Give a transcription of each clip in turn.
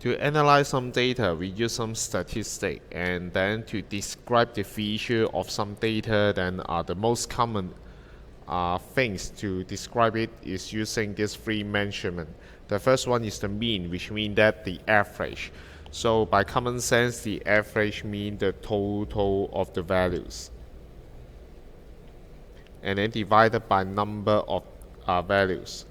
To analyze some data, we use some statistic, and then to describe the feature of some data, then the most common things to describe it is using this three measurement. The first one is the mean, which means that the average. So by common sense, the average means the total of the values, and then divided by number of values.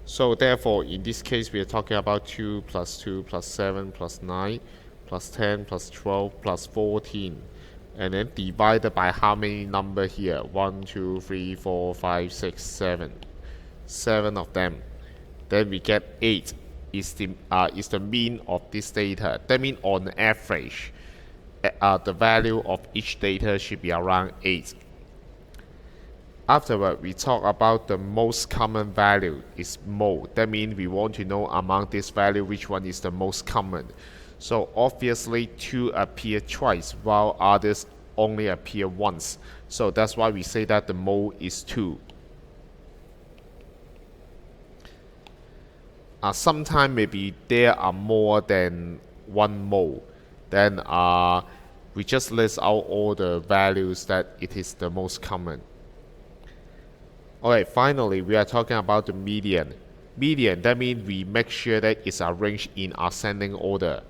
So therefore, in this case, we are talking about 2 plus 2 plus 7 plus 9 plus 10 plus 12 plus 14. And then divided by how many number here? 1, 2, 3, 4, 5, 6, 7. 7 of them. Then we get 8 is the mean of this data. That means on average, the value of each data should be around 8. Afterward, we talk about the most common value is mode. That means we want to know among this value which one is the most common. So obviously 2 appear twice while others only appear once. So that's why we say that the mode is 2. Sometimes maybe there are more than one mode. Then we just list out all the values that it is the most common. Alright, finally, we are talking about the median. Median, that means we make sure that it's arranged in ascending order.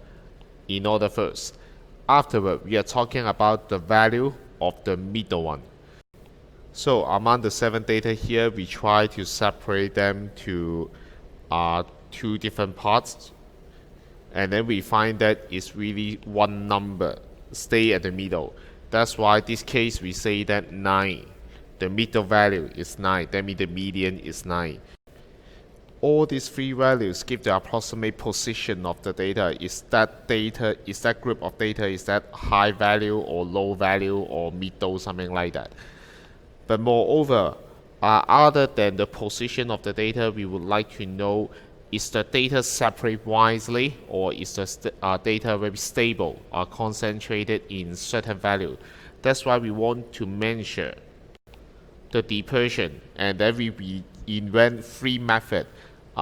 In order first. Afterward, we are talking about the value of the middle one. So among the 7 data here, we try to separate them to 2 different parts. And then we find that it's really one number, stay at the middle. That's why in this case we say that 9. The middle value is 9, that means the median is 9. All these 3 values give the approximate position of the data. Is that group of data, is that high value or low value or middle, something like that. But moreover, other than the position of the data, we would like to know, is the data separate wisely, or is the data very stable or concentrated in certain value. That's why we want to measure the dispersion, and then we invent 3 methods.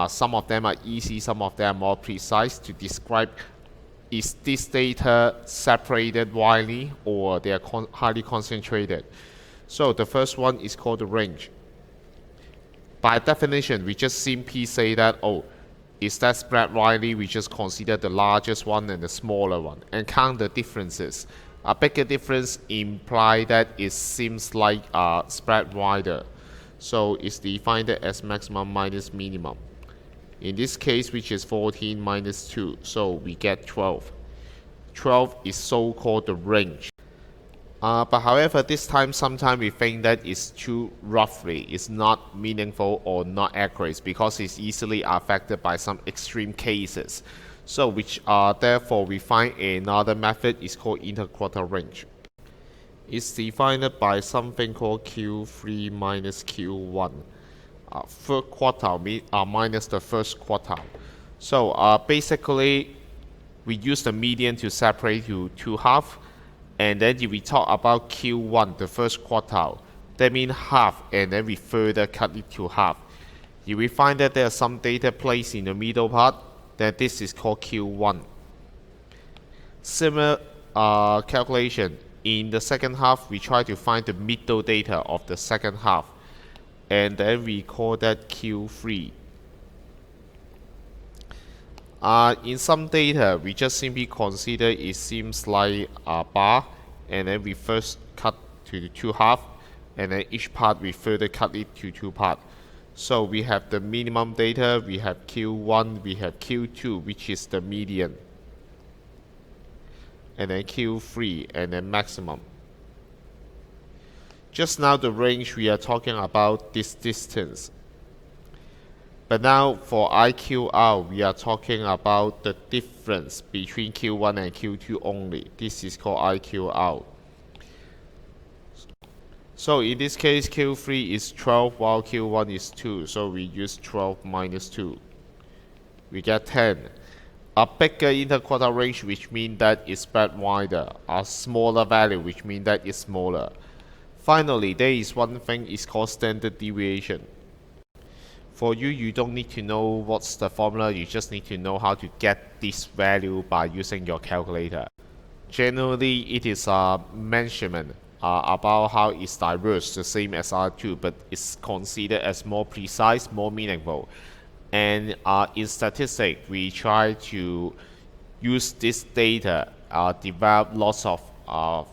Some of them are easy, some of them are more precise to describe is this data separated widely or they are highly concentrated. So the first one is called the range. By definition, we just simply say that, oh, is that spread widely? We just consider the largest one and the smaller one and count the differences. A bigger difference implies that it seems like spread wider. So it's defined as maximum minus minimum. In this case, which is 14 minus 2, so we get 12. 12 is so-called the range. But however, this time sometimes we think that it's too roughly, it's not meaningful or not accurate because it's easily affected by some extreme cases. So therefore we find another method is called interquartile range. It's defined by something called Q3 minus Q1. Third quartile minus the first quartile. So basically we use the median to separate to 2 halves, and then if we talk about Q1, the first quartile, that means half, and then we further cut it to half. If we find that there are some data placed in the middle part, then this is called Q1. Similar calculation. In the second half, we try to find the middle data of the second half, and then we call that Q3. In some data, we just simply consider it seems like a bar, and then we first cut to the 2 halves, and then each part we further cut it to 2 parts. So we have the minimum data, we have Q1, we have Q2, which is the median, and then Q3, and then maximum. Just now the range, we are talking about this distance. But now for IQR, we are talking about the difference between Q1 and Q2 only. This is called IQR. So in this case, Q3 is 12 while Q1 is 2. So we use 12 minus 2. We get 10. A bigger interquartile range, which means that it's spread wider. A smaller value, which means that it's smaller. Finally, there is one thing is called standard deviation. For you, you don't need to know what's the formula, you just need to know how to get this value by using your calculator. Generally, it is a measurement about how it's diverse, the same as R2, but it's considered as more precise, more meaningful. And in statistics, we try to use this data, develop lots of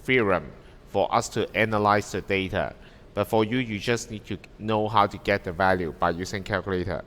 theorem for us to analyze the data. But for you, you just need to know how to get the value by using calculator.